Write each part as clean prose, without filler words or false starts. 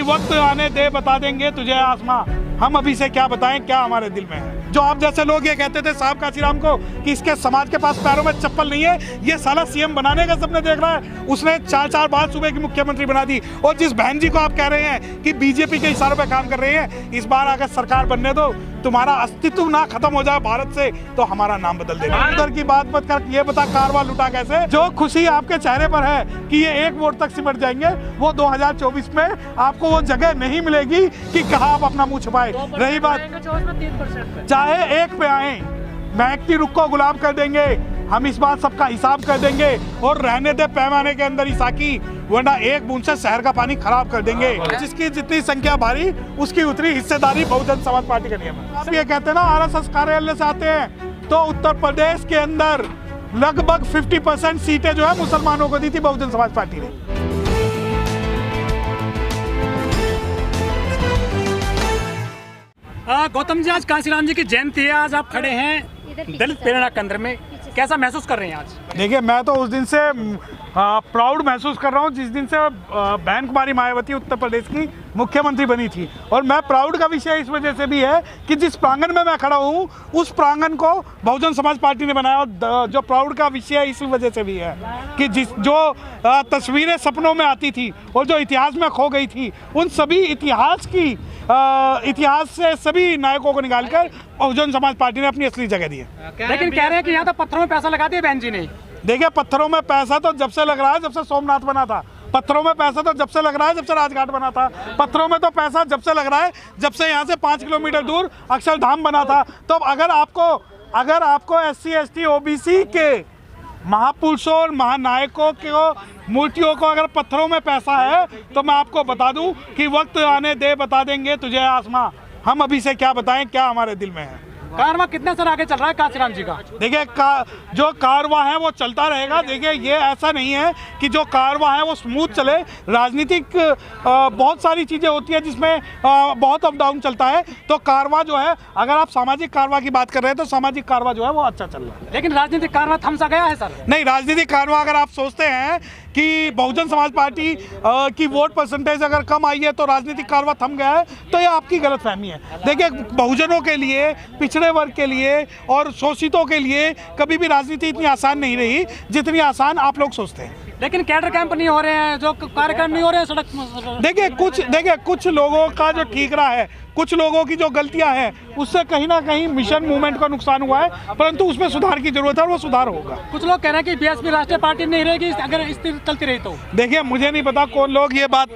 वक्त आने दे बता देंगे तुझे आसमां, हम अभी से क्या बताएं क्या हमारे दिल में है। जो आप जैसे लोग ये कहते थे साहब काशीराम को कि इसके समाज के पास पैरों में चप्पल नहीं है, ये साला सीएम बनाने का सपने देख रहा है। उसने 4 बार सूबे की मुख्यमंत्री बना दी। और जिस बहन जी को आप कह रहे हैं कि बीजेपी के इशारों पे काम कर रहे हैं, इस बार अगर सरकार बनने दो, तुम्हारा अस्तित्व ना खत्म हो जाए भारत से, तो हमारा नाम बदल देना। उधर की बात मत कर, ये बता कारवा लुटा कैसे। जो खुशी आपके चेहरे पर है कि ये 1 वोट तक सिमट जाएंगे, वो 2024 में आपको वो जगह नहीं मिलेगी कि कहाँ आप अपना मुंह छुपाए। रही बात, चाहे 1 पे आए, महक की रुख को गुलाब कर देंगे, हम इस बार सबका हिसाब कर देंगे। और रहने दे पैमाने के अंदर इसाकी, वरना 1 बूंद से शहर का पानी खराब कर देंगे। जिसकी जितनी संख्या भारी, उसकी उतनी हिस्सेदारी बहुजन समाज पार्टी का नियम है। आप ये कहते हैं ना आरएसएस कार्यालय से आते हैं, तो उत्तर प्रदेश के अंदर लगभग 50% सीटें जो है मुसलमानों को दी थी बहुजन समाज पार्टी ने। गौतम जी, आज काशीराम जी की जयंती है, आज आप खड़े हैं दलित प्रेरणा केंद्र में, कैसा महसूस कर रहे हैं आज? देखिए, मैं तो उस दिन से प्राउड महसूस कर रहा हूँ जिस दिन से बहन कुमारी मायावती उत्तर प्रदेश की मुख्यमंत्री बनी थी। और मैं प्राउड का विषय इस वजह से भी है कि जिस प्रांगण में मैं खड़ा हूँ, उस प्रांगण को बहुजन समाज पार्टी ने बनाया। और जो प्राउड का विषय इसी वजह से भी है कि जो तस्वीरें सपनों में आती थी और जो इतिहास में खो गई थी, उन सभी इतिहास से सभी नायकों को निकालकर बहुजन समाज पार्टी ने अपनी असली जगह दी है। लेकिन कह रहे हैं कि यहाँ तो पत्थरों में पैसा लगा दिया बहन जी ने। देखिए, पत्थरों में पैसा तो जब से लग रहा है जब से सोमनाथ बना था। पत्थरों में पैसा तो जब से लग रहा है जब से राजघाट बना था। पत्थरों में तो पैसा जब से लग रहा है जब से यहाँ से 5 किलोमीटर दूर अक्षरधाम बना था। तो अगर आपको SC ST OBC के महापुरुषों और महानायकों के मूर्तियों को अगर पत्थरों में पैसा है, तो मैं आपको बता दूं कि वक्त आने दे बता देंगे तुझे आसमां, हम अभी से क्या बताएं क्या हमारे दिल में है। कारवां कितने सर आगे चल रहा है काशीराम जी का? देखिए, जो कारवां है वो चलता रहेगा। देखिए, ये ऐसा नहीं है कि जो कारवां है वो स्मूथ चले। राजनीतिक बहुत सारी चीज़ें होती है जिसमें बहुत अप डाउन चलता है। तो कारवां जो है, अगर आप सामाजिक कारवां की बात कर रहे हैं तो सामाजिक कारवां जो है वो अच्छा चल रहा है। लेकिन राजनीतिक कारवां थम सा गया है सर? नहीं, राजनीतिक कारवां अगर आप सोचते हैं कि बहुजन समाज पार्टी की वोट परसेंटेज अगर कम आई है तो राजनीतिक कारवां थम गया है, तो ये आपकी गलतफहमी है। देखिए, बहुजनों के लिए, पिछड़े वर्ग के लिए और शोषितों के लिए कभी भी राजनीति इतनी आसान नहीं रही जितनी आसान आप लोग सोचते हैं। लेकिन कैडर कैंप नहीं हो रहे हैं, जो कार्यक्रम नहीं हो रहे हैं सड़क। देखिए, कुछ लोगों का जो ठीक रहा है, कुछ लोगों की जो गलतियां हैं, उससे कहीं ना कहीं मिशन मूवमेंट का नुकसान हुआ है, परंतु उसमें सुधार की जरूरत है और वो सुधार होगा। कुछ लोग कह रहे हैं कि बीएसपी राष्ट्रीय पार्टी नहीं रहेगी अगर इस चलती रही तो। देखिए, मुझे नहीं पता कौन लोग ये बात,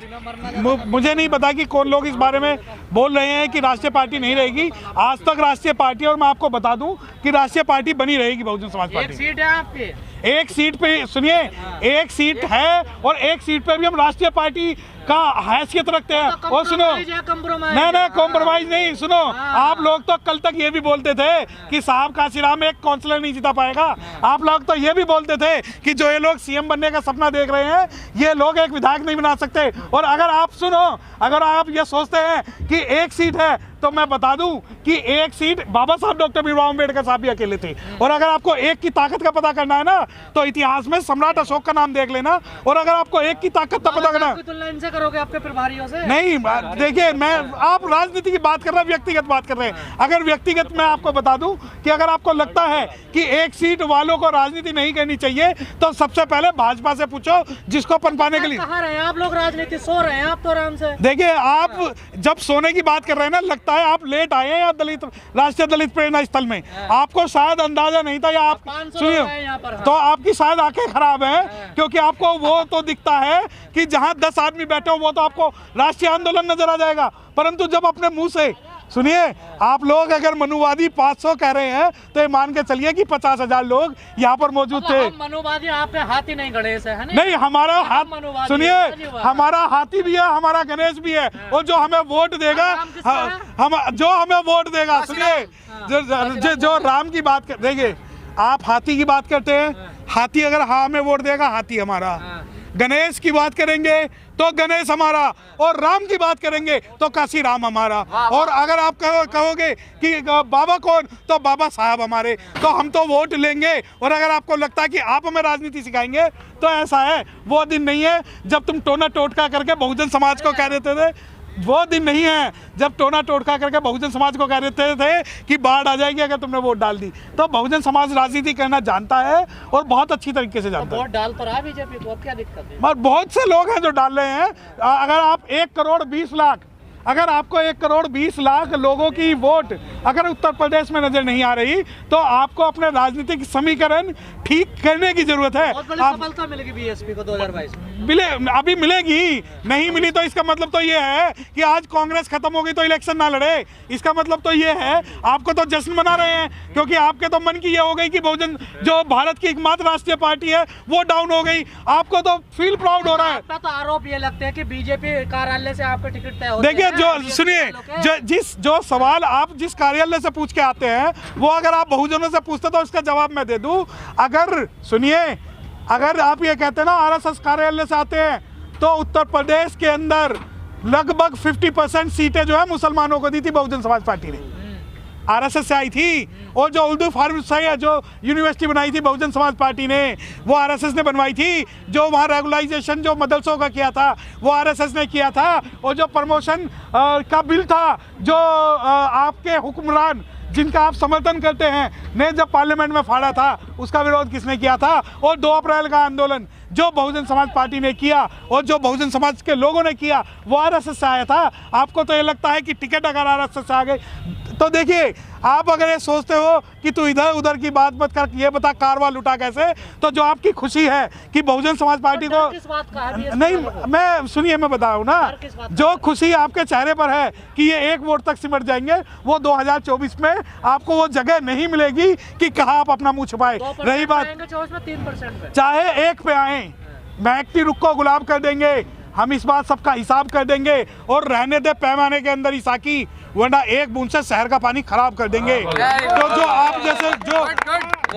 मुझे नहीं पता कि कौन लोग इस बारे में बोल रहे हैं कि राष्ट्रीय पार्टी नहीं रहेगी। आज तक राष्ट्रीय पार्टी, और मैं आपको बता दूं कि राष्ट्रीय पार्टी बनी रहेगी बहुजन समाज पार्टी। 1 सीट है आपकी? 1 सीट पे, सुनिए, 1 सीट है और 1 सीट पे भी हम राष्ट्रीय पार्टी का हैसियत रखते हैं। और सुनो, नहीं कॉम्प्रोमाइज नहीं, सुनो, आप लोग तो कल तक ये भी बोलते थे कि साहब काशीराम एक काउंसलर नहीं जिता पाएगा। आप लोग तो ये भी बोलते थे कि जो ये लोग सीएम बनने का सपना देख रहे हैं, ये लोग एक विधायक नहीं बना सकते। और अगर आप ये सोचते हैं कि 1 सीट है, तो मैं बता दूं कि 1 सीट बाबा साहब डॉक्टर भीमराव अम्बेडकर साहब भी अकेले थे। और अगर आपको 1 की ताकत का पता करना है ना, तो इतिहास में सम्राट अशोक का नाम देख लेना। और अगर आपको 1 की ताकत का पता करना है, करोगे आपके प्रभारियों से? नहीं, देखिए, आप राजनीति की बात कर रहे हैं, व्यक्तिगत बात कर रहे हैं। अगर व्यक्तिगत मैं आपको बता दूं कि अगर आपको लगता है कि 1 सीट वालों को राजनीति नहीं करनी चाहिए, तो सबसे पहले भाजपा से पूछो, जिसको पनपाने के लिए। कहाँ रहे हैं आप लोग? राजनीति सो रहे हैं आप तो आराम से। देखिए, आप जब सोने की बात कर रहे हैं ना, लगता है आप लेट आए हैं राष्ट्रीय दलित प्रेरणा स्थल में। आपको शायद अंदाजा नहीं था, या आप सुनिए, तो आपकी शायद आंखें खराब हैं, क्योंकि आपको वो तो दिखता है कि जहां 10 आदमी बैठे हो वो तो आपको राष्ट्रीय आंदोलन नजर आ जाएगा। परंतु जब अपने मुंह से, सुनिए, आप लोग अगर मनुवादी 500 कह रहे हैं, तो ये मान के चलिए कि 50,000 लोग यहाँ पर मौजूद थे। मनुवादी आपके हाथी नहीं गणेश है? नहीं, हमारा हाथ, सुनिए, हमारा हाथी भी है, हमारा गणेश भी है। और जो हमें वोट देगा, जो हमें वोट देगा, सुनिए, जो राम की बात कर, देखिए, आप हाथी की बात करते हैं, हाथी अगर हमें वोट देगा, हाथी हमारा। गणेश की बात करेंगे तो गणेश हमारा, और राम की बात करेंगे तो काशी राम हमारा। और अगर आप कहोगे कि बाबा कौन, तो बाबा साहब हमारे। तो हम तो वोट लेंगे। और अगर आपको लगता है कि आप हमें राजनीति सिखाएंगे, तो ऐसा है, वो दिन नहीं है जब तुम टोना टोटका करके बहुजन समाज को कह देते थे वो दिन नहीं है जब टोना टोटका करके बहुजन समाज को कह रहे थे कि बाढ़ आ जाएगी अगर तुमने वोट डाल दी। तो बहुजन समाज राजनीति करना जानता है और बहुत अच्छी तरीके से जानता है। वोट डाल तो रहा बीजेपी को, अब क्या दिक्कत है? और बहुत से लोग हैं जो डाल रहे हैं। अगर आप 1 करोड़ 20 लाख, अगर आपको 1 करोड़ 20 लाख लोगों की वोट अगर उत्तर प्रदेश में नजर नहीं आ रही तो आपको अपने राजनीतिक समीकरण ठीक करने की जरूरत है। बहुत बड़ी सफलता मिलेगी बीएसपी को 2022 में। अभी मिलेगी, नहीं मिली तो इसका मतलब तो ये है कि आज कांग्रेस खत्म हो गई तो इलेक्शन ना लड़े। इसका मतलब तो ये है आपको तो जश्न मना रहे हैं, क्योंकि आपके तो मन की ये हो गई कि बहुजन जो भारत की एकमात्र राष्ट्रीय पार्टी है वो डाउन हो गई। आपको तो फील प्राउड हो रहा है। तो आरोप ये लगते हैं कि बीजेपी कार्यालय से आपका टिकट तय होता है। देखिए, जो सुनिए, जो सवाल आप जिस कार्यालय से पूछ के आते हैं वो अगर आप बहुजनों से पूछते तो इसका जवाब मैं दे दूं। अगर सुनिए, अगर आप ये कहते हैं ना आरएसएस कार्यालय से आते हैं तो उत्तर प्रदेश के अंदर लगभग 50% सीटें जो है मुसलमानों को दी थी बहुजन समाज पार्टी ने, आरएसएस से आई थी। और जो उर्दू फार्मेसी है, जो यूनिवर्सिटी बनाई थी बहुजन समाज पार्टी ने, वो आरएसएस ने बनवाई थी। जो वहाँ रेगुलाइजेशन जो मदरसों का किया था वो आरएसएस ने किया था। और जो प्रमोशन का बिल था, जो आपके हुक्मरान जिनका आप समर्थन करते हैं ने जब पार्लियामेंट में फाड़ा था, उसका विरोध किसने किया था? और 2 अप्रैल का आंदोलन जो बहुजन समाज पार्टी ने किया और जो बहुजन समाज के लोगों ने किया वो आरएसएस से आया था। आपको तो ये लगता है कि टिकट अगर आरएसएस से आ गए तो देखिए, आप अगर ये सोचते हो कि तू इधर उधर की बात मत कर, ये बता कारवा लुटा कैसे, तो जो आपकी खुशी है कि बहुजन समाज पार्टी को किस बात का है? नहीं, मैं सुनिए, मैं बता रहा हूँ ना, जो खुशी आपके चेहरे पर है कि ये 1 वोट तक सिमट जाएंगे, वो 2024 में आपको वो जगह नहीं मिलेगी कि कहाँ आप अपना मुंह छुपाए। रही बात 3% चाहे 1 पे आए, महकती रुख को गुलाब कर देंगे, हम इस बात सबका हिसाब कर देंगे और रहने दे पैमाने के अंदर ही साकी, वरना 1 बूंद से शहर का पानी खराब कर देंगे। तो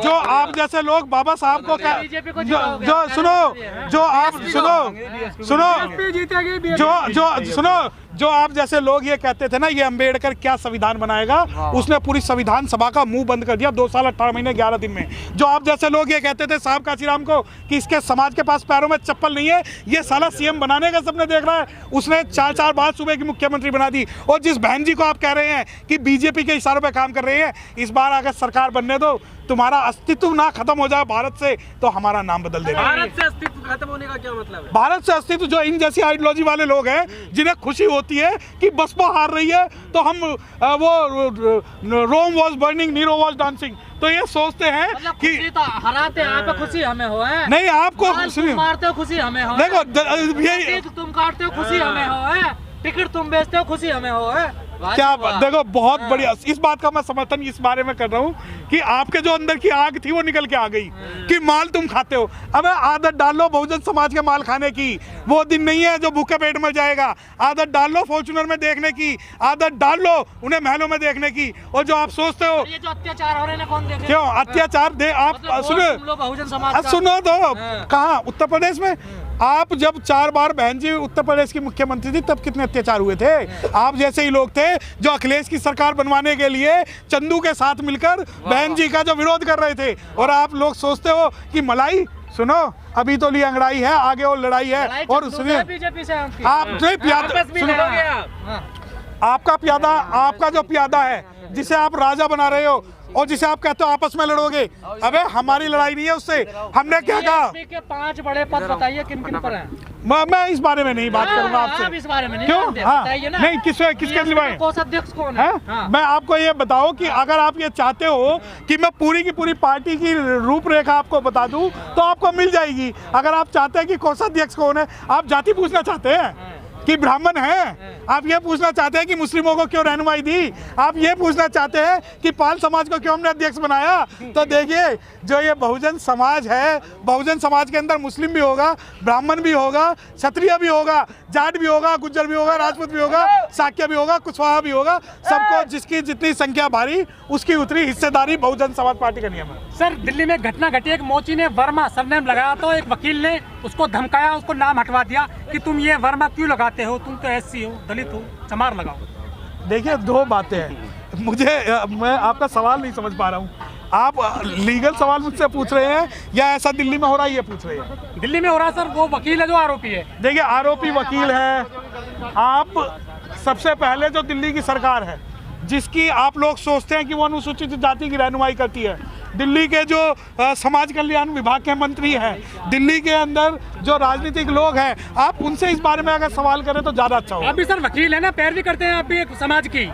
जो आप जैसे लोग बाबा साहब को जो आप जैसे लोग ये कहते थे ना ये अंबेडकर क्या संविधान बनाएगा, उसने पूरी संविधान सभा का मुंह बंद कर दिया 2 साल 18 महीने 11 दिन में। जो आप जैसे लोग ये कहते थे साहब काशीराम को कि इसके समाज के पास पैरों में चप्पल नहीं है, ये साला सीएम बनाने का सपने देख रहा है, उसने 4 बार सूबे की मुख्यमंत्री बना दी। और जिस बहन जी को आप कह रहे हैं कि बीजेपी के इशारों पे काम कर रहे हैं, इस बार अगर सरकार बनने दो, तुम्हारा अस्तित्व ना खत्म हो जाए भारत से, तो हमारा नाम बदल देना। भारत से अस्तित्व खत्म होने का क्या मतलब है? भारत से अस्तित्व, जो इन जैसी आइडियोलॉजी वाले लोग हैं जिन्हें खुशी होती है कि बसपा हार रही है तो हम Rome was burning, Nero was dancing, तो ये सोचते हैं कि तो हराते हैं आप, खुशी हमें हो है। नहीं, आपको तुम मारते हो खुशी हमें हो, देखो तुम काटते हो खुशी हमें हो है, टिकट तुम बेचते हो खुशी हमें हो है। क्या देखो, बहुत बढ़िया, इस बात का मैं समर्थन इस बारे में कर रहा हूँ कि आपके जो अंदर की आग थी वो निकल के आ गई कि माल तुम खाते हो। अब आदत डाल लो बहुजन समाज के माल खाने की, वो दिन नहीं है जो भूखे पेट मर जाएगा। आदत डाल लो फॉर्च्यूनर में देखने की, आदत डाल लो उन्हें महलों में देखने की। और जो आप सोचते हो ये जो अत्याचार हो रहे हैं कौन देखे? क्यों अत्याचार दे आप सुनो तो कहाँ उत्तर प्रदेश में आप जब 4 बार बहन जी उत्तर प्रदेश की मुख्यमंत्री थी तब कितने अत्याचार हुए थे? आप जैसे ही लोग थे जो अखिलेश की सरकार बनवाने के लिए चंदू के साथ मिलकर बहन जी का जो विरोध कर रहे थे। और आप लोग सोचते हो कि मलाई, सुनो अभी तो ली अंगड़ाई है, आगे और लड़ाई है। और सुनिए, बीजेपी से आप नहीं आपका प्यादा, आपका जो प्यादा है जिसे आप राजा बना रहे हो और जिसे आप कहते हो आपस में लड़ोगे, अबे हमारी लड़ाई नहीं है उससे। हमने क्या कहा? के 5 बड़े पद बताइए किन किन पर हैं? मैं इस बारे में नहीं बात करूंगा आपसे। इस बारे में नहीं क्यों? हाँ, नहीं, किसके दिलवाए? कोषाध्यक्ष कौन है? मैं आपको ये बताओ कि अगर आप ये चाहते हो कि मैं पूरी की पूरी पार्टी की रूपरेखा आपको बता दूं तो आपको मिल जाएगी। अगर आप चाहते हैं कि कोषाध्यक्ष कौन है, आप जाति पूछना चाहते हैं कि ब्राह्मण है, आप ये पूछना चाहते हैं कि मुस्लिमों को क्यों रहनुमाई दी, आप ये पूछना चाहते हैं कि पाल समाज को क्यों हमने अध्यक्ष बनाया, तो देखिए जो ये बहुजन समाज है, बहुजन समाज के अंदर मुस्लिम भी होगा, ब्राह्मण भी होगा, क्षत्रिय भी होगा, जाट भी होगा, गुज्जर भी होगा, राजपूत भी होगा, साक्य भी होगा, कुशवाहा भी होगा। सबको जिसकी जितनी संख्या भारी उसकी उतनी हिस्सेदारी बहुजन समाज पार्टी का नियम है। सर, दिल्ली में घटना घटी, एक मोची ने वर्मा सरनेम लगाया तो एक वकील ने उसको धमकाया, उसको नाम हटवा दिया कि तुम ये वर्मा क्यों लगाते हो, तुम तो एससी हो, दलित हो, चमार लगाओ। देखिए 2 बातें हैं, मैं आपका सवाल नहीं समझ पा रहा हूँ। आप लीगल सवाल मुझसे पूछ रहे हैं या ऐसा दिल्ली में हो रहा है ये पूछ रहे हैं? दिल्ली में हो रहा सर, वो वकील है जो आरोपी है। देखिए आरोपी वकील है, आप सबसे पहले जो दिल्ली की सरकार है, जिसकी आप लोग सोचते हैं कि वो अनुसूचित जाति की रहनुमाई करती है, दिल्ली के जो समाज कल्याण विभाग के मंत्री हैं, दिल्ली के अंदर जो राजनीतिक लोग हैं, आप उनसे इस बारे में अगर सवाल करें तो ज़्यादा अच्छा होगा। आप भी सर वकील है ना, पैरवी करते हैं आप भी एक समाज की।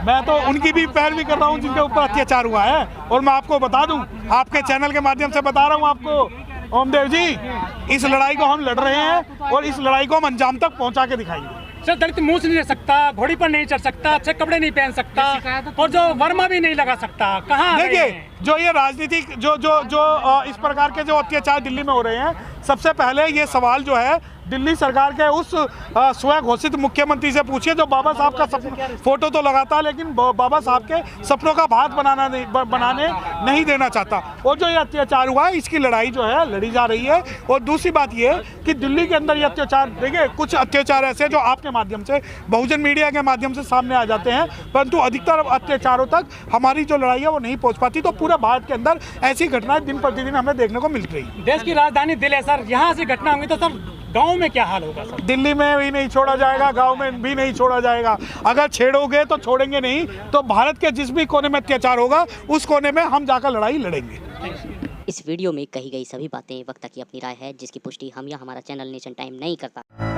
मैं तो उनकी भी पैरवी कर रहा हूँ जिनके ऊपर अत्याचार हुआ है। और मैं आपको बता दूं, आपके चैनल के माध्यम से बता रहा हूँ आपको, ओमदेव जी, इस लड़ाई को हम लड़ रहे हैं और इस लड़ाई को हम अंजाम तक पहुँचा के दिखाएंगे। सर दलित मूछ नहीं ले सकता, घोड़ी पर नहीं चढ़ सकता, अच्छे कपड़े नहीं पहन सकता और जो वर्मा भी नहीं लगा सकता। कहाँ देखिए, जो ये राजनीतिक जो इस प्रकार के जो अत्याचार दिल्ली में हो रहे हैं, सबसे पहले ये सवाल जो है दिल्ली सरकार के उस स्वयं घोषित मुख्यमंत्री से पूछिए जो बाबा साहब का सपना फोटो तो लगाता है लेकिन बाबा साहब के सपनों का भात बनाने नहीं देना चाहता। और जो ये अत्याचार हुआ है, इसकी लड़ाई जो है लड़ी जा रही है। और दूसरी बात ये कि दिल्ली के अंदर ये अत्याचार, देखिए कुछ अत्याचार ऐसे जो आपके माध्यम से, बहुजन मीडिया के माध्यम से सामने आ जाते हैं, परंतु अधिकतर अत्याचारों तक हमारी जो लड़ाई है वो नहीं पहुँच पाती। तो पूरे भारत के अंदर ऐसी घटनाएं दिन प्रतिदिन हमें देखने को मिल रही है। देश की राजधानी दिल्ली है सर, यहाँ से घटना होंगी तो सर गांव में क्या हाल होगा सर? दिल्ली में भी नहीं छोड़ा जाएगा, गांव में भी नहीं छोड़ा जाएगा। अगर छेड़ोगे तो छोड़ेंगे नहीं, तो भारत के जिस भी कोने में अत्याचार होगा उस कोने में हम जाकर लड़ाई लड़ेंगे। इस वीडियो में कही गई सभी बातें वक्ता की अपनी राय है, जिसकी पुष्टि हम या हमारा चैनल नेशन टाइम नहीं करता।